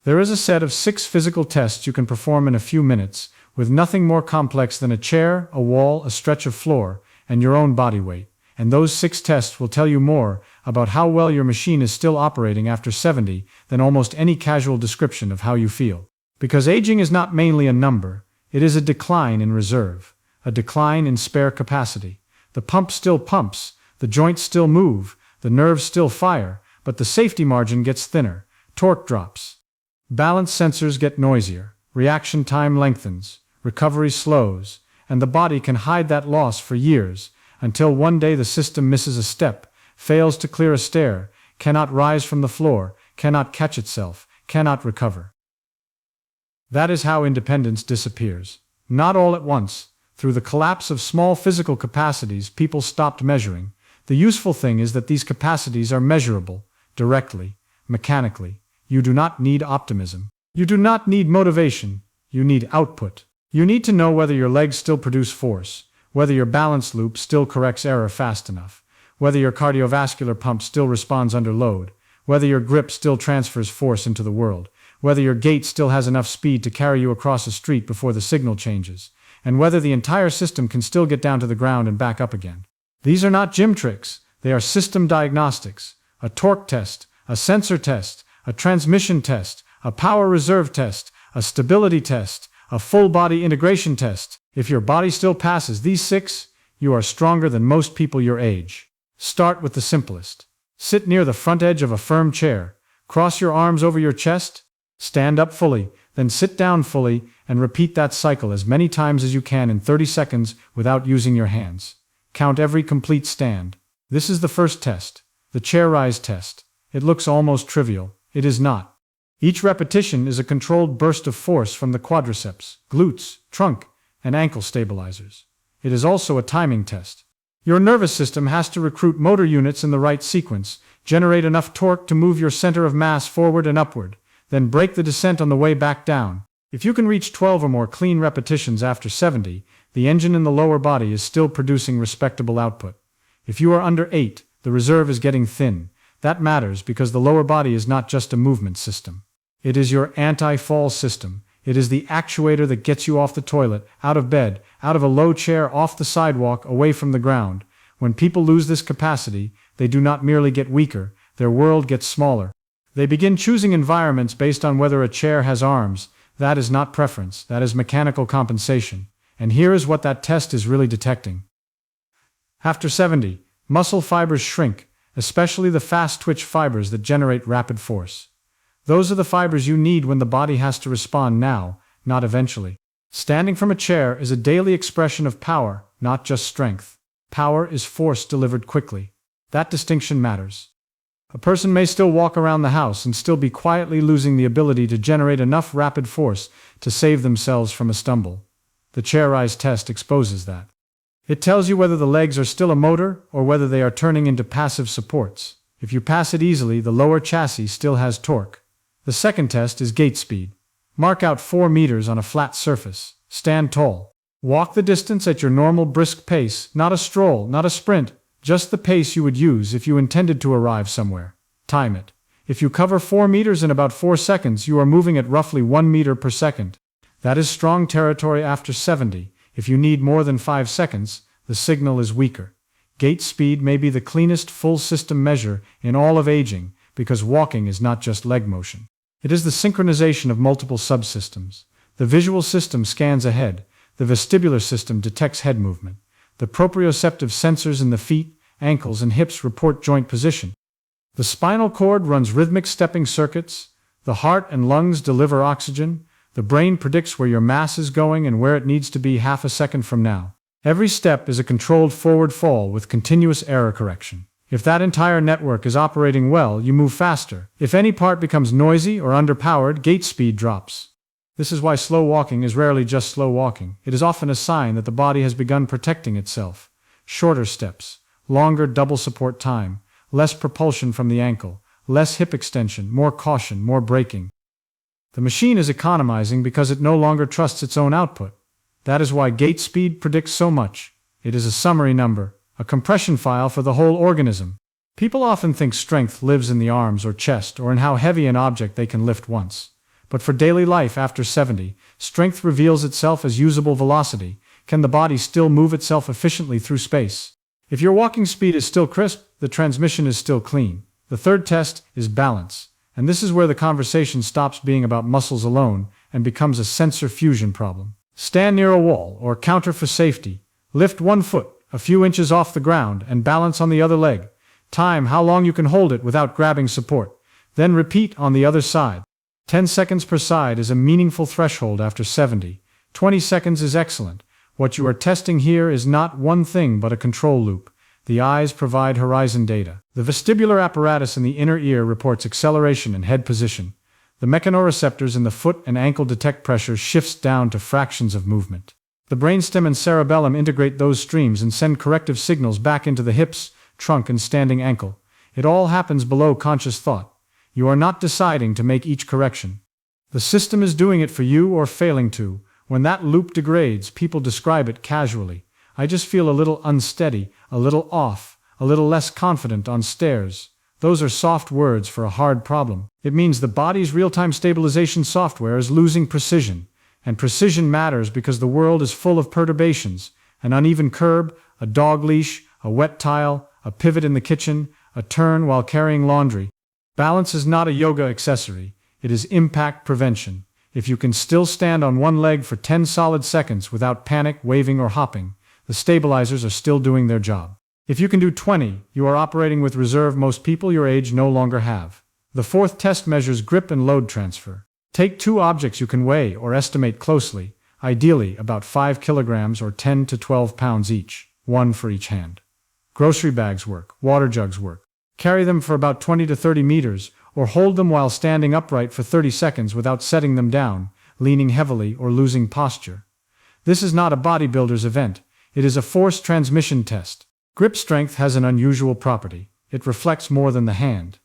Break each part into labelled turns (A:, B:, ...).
A: There is a set of 6 physical tests you can perform in a few minutes, with nothing more complex than a chair, a wall, a stretch of floor, and your own body weight. And those 6 tests will tell you more about how well your machine is still operating after 70 than almost any casual description of how you feel. Because aging is not mainly a number, it is a decline in reserve, a decline in spare capacity. The pump still pumps, the joints still move, the nerves still fire, but the safety margin gets thinner, torque drops. Balance sensors get noisier, reaction time lengthens, recovery slows, and the body can hide that loss for years, until one day the system misses a step, fails to clear a stair, cannot rise from the floor, cannot catch itself, cannot recover. That is how independence disappears. Not all at once. Through the collapse of small physical capacities, people stopped measuring. The useful thing is that these capacities are measurable, directly, mechanically. You do not need optimism. You do not need motivation. You need output. You need to know whether your legs still produce force, whether your balance loop still corrects error fast enough, whether your cardiovascular pump still responds under load, whether your grip still transfers force into the world, whether your gait still has enough speed to carry you across a street before the signal changes, and whether the entire system can still get down to the ground and back up again. These are not gym tricks. They are system diagnostics, a torque test, a sensor test, a transmission test, a power reserve test, a stability test, a full body integration test. If your body still passes these 6, you are stronger than most people your age. Start with the simplest. Sit near the front edge of a firm chair, cross your arms over your chest, stand up fully, then sit down fully, and repeat that cycle as many times as you can in 30 seconds without using your hands. Count every complete stand. This is the first test, the chair rise test. It looks almost trivial. It is not. Each repetition is a controlled burst of force from the quadriceps, glutes, trunk, and ankle stabilizers. It is also a timing test. Your nervous system has to recruit motor units in the right sequence, generate enough torque to move your center of mass forward and upward, then break the descent on the way back down. If you can reach 12 or more clean repetitions after 70, the engine in the lower body is still producing respectable output. If you are under 8, the reserve is getting thin. That matters because the lower body is not just a movement system. It is your anti-fall system. It is the actuator that gets you off the toilet, out of bed, out of a low chair, off the sidewalk, away from the ground. When people lose this capacity, they do not merely get weaker, their world gets smaller. They begin choosing environments based on whether a chair has arms. That is not preference, that is mechanical compensation. And here is what that test is really detecting. After 70, muscle fibers shrink, especially the fast-twitch fibers that generate rapid force. Those are the fibers you need when the body has to respond now, not eventually. Standing from a chair is a daily expression of power, not just strength. Power is force delivered quickly. That distinction matters. A person may still walk around the house and still be quietly losing the ability to generate enough rapid force to save themselves from a stumble. The chair rise test exposes that. It tells you whether the legs are still a motor or whether they are turning into passive supports. If you pass it easily, the lower chassis still has torque. The second test is gait speed. Mark out 4 meters on a flat surface. Stand tall. Walk the distance at your normal brisk pace, not a stroll, not a sprint, just the pace you would use if you intended to arrive somewhere. Time it. If you cover 4 meters in about 4 seconds, you are moving at roughly 1 meter per second. That is strong territory after 70. If you need more than 5 seconds, the signal is weaker. Gait speed may be the cleanest full system measure in all of aging, because walking is not just leg motion. It is the synchronization of multiple subsystems. The visual system scans ahead. The vestibular system detects head movement. The proprioceptive sensors in the feet, ankles, and hips report joint position. The spinal cord runs rhythmic stepping circuits. The heart and lungs deliver oxygen. The brain predicts where your mass is going and where it needs to be half a second from now. Every step is a controlled forward fall with continuous error correction. If that entire network is operating well, you move faster. If any part becomes noisy or underpowered, gait speed drops. This is why slow walking is rarely just slow walking. It is often a sign that the body has begun protecting itself. Shorter steps, longer double support time, less propulsion from the ankle, less hip extension, more caution, more braking. The machine is economizing because it no longer trusts its own output. That is why gait speed predicts so much. It is a summary number, a compression file for the whole organism. People often think strength lives in the arms or chest or in how heavy an object they can lift once. But for daily life after 70, strength reveals itself as usable velocity. Can the body still move itself efficiently through space? If your walking speed is still crisp, the transmission is still clean. The third test is balance. And this is where the conversation stops being about muscles alone and becomes a sensor fusion problem. Stand near a wall or counter for safety. Lift one foot a few inches off the ground and balance on the other leg. Time how long you can hold it without grabbing support. Then repeat on the other side. 10 seconds per side is a meaningful threshold after 70. 20 seconds is excellent. What you are testing here is not one thing but a control loop. The eyes provide horizon data. The vestibular apparatus in the inner ear reports acceleration and head position. The mechanoreceptors in the foot and ankle detect pressure shifts down to fractions of movement. The brainstem and cerebellum integrate those streams and send corrective signals back into the hips, trunk, and standing ankle. It all happens below conscious thought. You are not deciding to make each correction. The system is doing it for you or failing to. When that loop degrades, people describe it casually. I just feel a little unsteady, a little off, a little less confident on stairs. Those are soft words for a hard problem. It means the body's real-time stabilization software is losing precision. And precision matters because the world is full of perturbations. An uneven curb, a dog leash, a wet tile, a pivot in the kitchen, a turn while carrying laundry. Balance is not a yoga accessory. It is impact prevention. If you can still stand on one leg for 10 solid seconds without panic, waving, or hopping, the stabilizers are still doing their job. If you can do 20, you are operating with reserve most people your age no longer have. The fourth test measures grip and load transfer. Take two objects you can weigh or estimate closely, ideally about 5 kilograms or 10 to 12 pounds each, one for each hand. Grocery bags work, water jugs work. Carry them for about 20 to 30 meters, or hold them while standing upright for 30 seconds without setting them down, leaning heavily, or losing posture. This is not a bodybuilder's event. It is a force transmission test. Grip strength has an unusual property. It reflects more than the hand.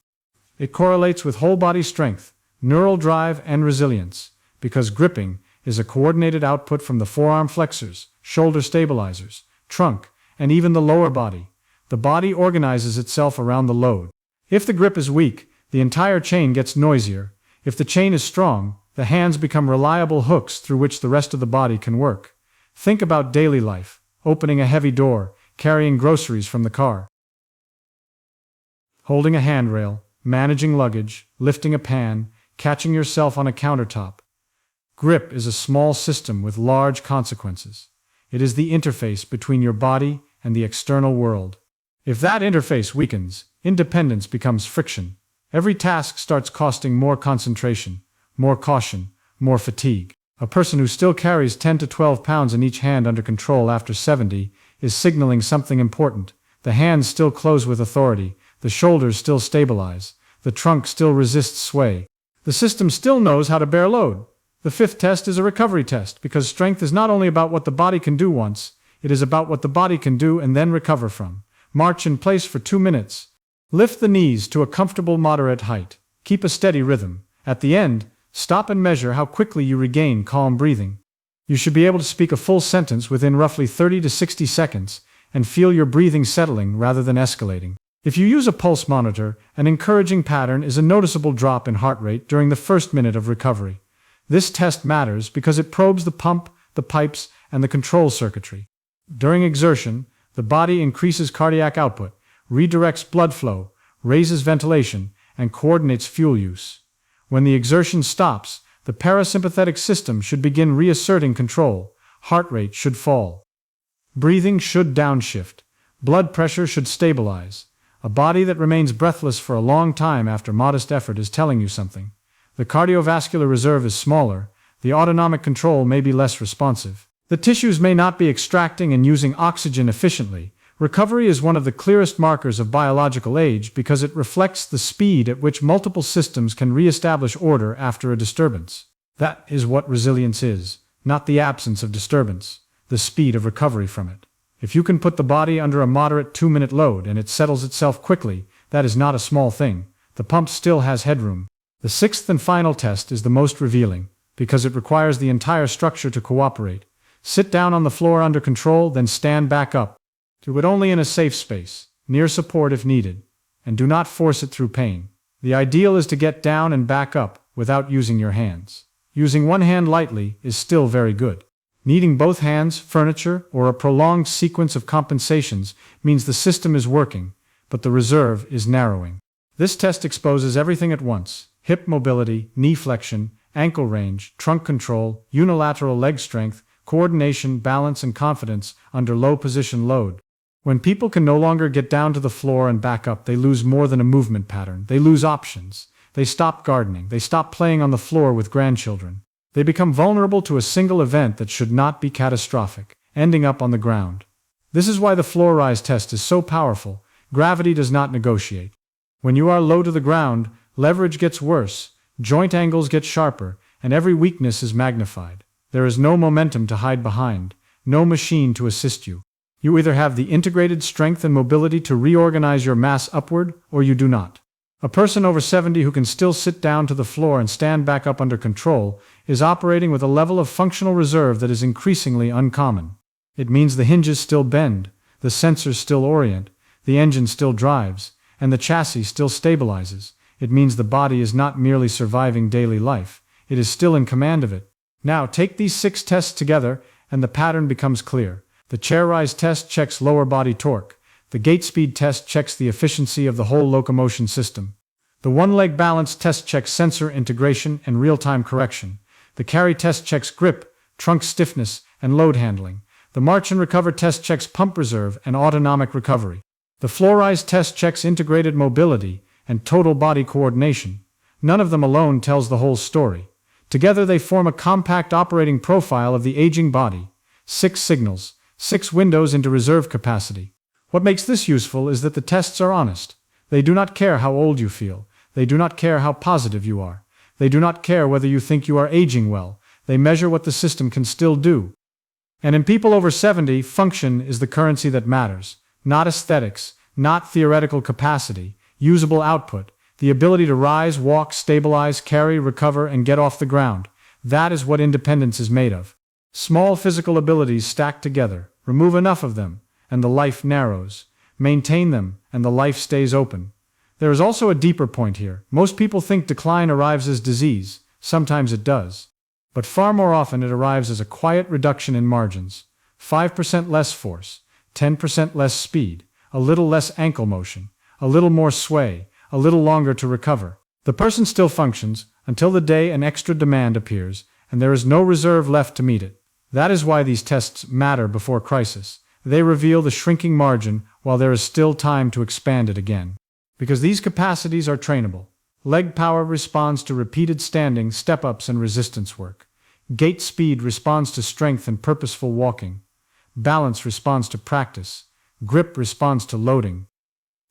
A: It correlates with whole body strength, neural drive, and resilience, because gripping is a coordinated output from the forearm flexors, shoulder stabilizers, trunk, and even the lower body. The body organizes itself around the load. If the grip is weak, the entire chain gets noisier. If the chain is strong, the hands become reliable hooks through which the rest of the body can work. Think about daily life. Opening a heavy door, carrying groceries from the car, holding a handrail, managing luggage, lifting a pan, catching yourself on a countertop. Grip is a small system with large consequences. It is the interface between your body and the external world. If that interface weakens, independence becomes friction. Every task starts costing more concentration, more caution, more fatigue. A person who still carries 10 to 12 pounds in each hand under control after 70 is signaling something important. The hands still close with authority, the shoulders still stabilize, the trunk still resists sway. The system still knows how to bear load. The fifth test is a recovery test, because strength is not only about what the body can do once, it is about what the body can do and then recover from. March in place for 2 minutes. Lift the knees to a comfortable moderate height. Keep a steady rhythm. At the end, stop and measure how quickly you regain calm breathing. You should be able to speak a full sentence within roughly 30 to 60 seconds and feel your breathing settling rather than escalating. If you use a pulse monitor, an encouraging pattern is a noticeable drop in heart rate during the first minute of recovery. This test matters because it probes the pump, the pipes, and the control circuitry. During exertion, the body increases cardiac output, redirects blood flow, raises ventilation, and coordinates fuel use. When the exertion stops, the parasympathetic system should begin reasserting control. Heart rate should fall. Breathing should downshift. Blood pressure should stabilize. A body that remains breathless for a long time after modest effort is telling you something. The cardiovascular reserve is smaller. The autonomic control may be less responsive. The tissues may not be extracting and using oxygen efficiently. Recovery is one of the clearest markers of biological age because it reflects the speed at which multiple systems can reestablish order after a disturbance. That is what resilience is, not the absence of disturbance, the speed of recovery from it. If you can put the body under a moderate 2-minute load and it settles itself quickly, that is not a small thing. The pump still has headroom. The sixth and final test is the most revealing, because it requires the entire structure to cooperate. Sit down on the floor under control, then stand back up. Do it only in a safe space, near support if needed, and do not force it through pain. The ideal is to get down and back up, without using your hands. Using one hand lightly is still very good. Needing both hands, furniture, or a prolonged sequence of compensations means the system is working, but the reserve is narrowing. This test exposes everything at once: hip mobility, knee flexion, ankle range, trunk control, unilateral leg strength, coordination, balance, and confidence under low position load. When people can no longer get down to the floor and back up, they lose more than a movement pattern. They lose options. They stop gardening. They stop playing on the floor with grandchildren. They become vulnerable to a single event that should not be catastrophic, ending up on the ground. This is why the floor rise test is so powerful. Gravity does not negotiate. When you are low to the ground, leverage gets worse, joint angles get sharper, and every weakness is magnified. There is no momentum to hide behind, no machine to assist you. You either have the integrated strength and mobility to reorganize your mass upward, or you do not. A person over 70 who can still sit down to the floor and stand back up under control is operating with a level of functional reserve that is increasingly uncommon. It means the hinges still bend, the sensors still orient, the engine still drives, and the chassis still stabilizes. It means the body is not merely surviving daily life, it is still in command of it. Now take these 6 tests together and the pattern becomes clear. The chair rise test checks lower body torque. The gait speed test checks the efficiency of the whole locomotion system. The one-leg balance test checks sensor integration and real-time correction. The carry test checks grip, trunk stiffness, and load handling. The march and recover test checks pump reserve and autonomic recovery. The floor rise test checks integrated mobility and total body coordination. None of them alone tells the whole story. Together they form a compact operating profile of the aging body. 6 signals, 6 windows into reserve capacity. What makes this useful is that the tests are honest. They do not care how old you feel. They do not care how positive you are. They do not care whether you think you are aging well. They measure what the system can still do. And in people over 70, function is the currency that matters. Not aesthetics, not theoretical capacity, usable output, the ability to rise, walk, stabilize, carry, recover, and get off the ground. That is what independence is made of. Small physical abilities stacked together. Remove enough of them, and the life narrows. Maintain them, and the life stays open. There is also a deeper point here. Most people think decline arrives as disease. Sometimes it does. But far more often it arrives as a quiet reduction in margins. 5% less force, 10% less speed, a little less ankle motion, a little more sway, a little longer to recover. The person still functions until the day an extra demand appears, and there is no reserve left to meet it. That is why these tests matter before crisis. They reveal the shrinking margin while there is still time to expand it again. Because these capacities are trainable. Leg power responds to repeated standing, step-ups, and resistance work. Gait speed responds to strength and purposeful walking. Balance responds to practice. Grip responds to loading.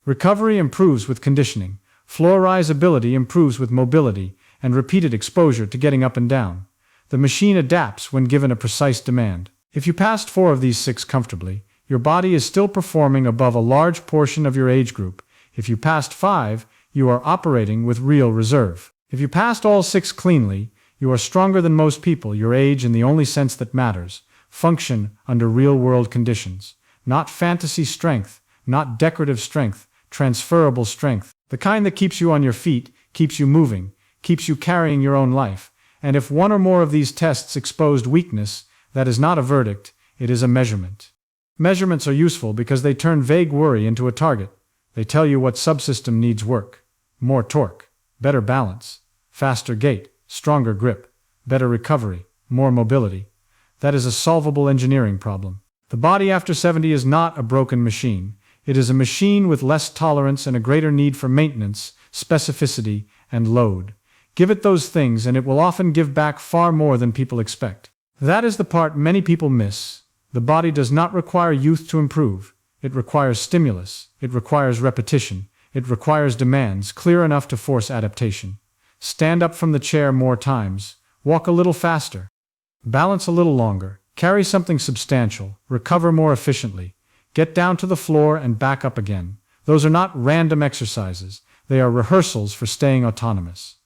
A: Recovery improves with conditioning. Floor rise ability improves with mobility and repeated exposure to getting up and down. The machine adapts when given a precise demand. If you passed 4 of these 6 comfortably, your body is still performing above a large portion of your age group. If you passed 5, you are operating with real reserve. If you passed all 6 cleanly, you are stronger than most people your age in the only sense that matters: function under real-world conditions. Not fantasy strength, not decorative strength, transferable strength. The kind that keeps you on your feet, keeps you moving, keeps you carrying your own life. And if one or more of these tests exposed weakness, that is not a verdict, it is a measurement. Measurements are useful because they turn vague worry into a target. They tell you what subsystem needs work. More torque, better balance, faster gait, stronger grip, better recovery, more mobility. That is a solvable engineering problem. The body after 70 is not a broken machine. It is a machine with less tolerance and a greater need for maintenance, specificity, and load. Give it those things and it will often give back far more than people expect. That is the part many people miss. The body does not require youth to improve. It requires stimulus. It requires repetition. It requires demands clear enough to force adaptation. Stand up from the chair more times. Walk a little faster. Balance a little longer. Carry something substantial. Recover more efficiently. Get down to the floor and back up again. Those are not random exercises. They are rehearsals for staying autonomous.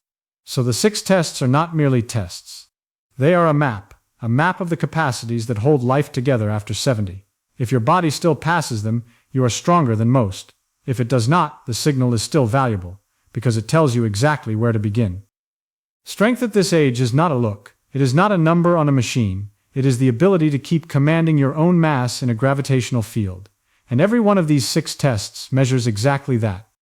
A: So the 6 tests are not merely tests. They are a map of the capacities that hold life together after 70. If your body still passes them, you are stronger than most. If it does not, the signal is still valuable, because it tells you exactly where to begin. Strength at this age is not a look. It is not a number on a machine. It is the ability to keep commanding your own mass in a gravitational field. And every one of these 6 tests measures exactly that.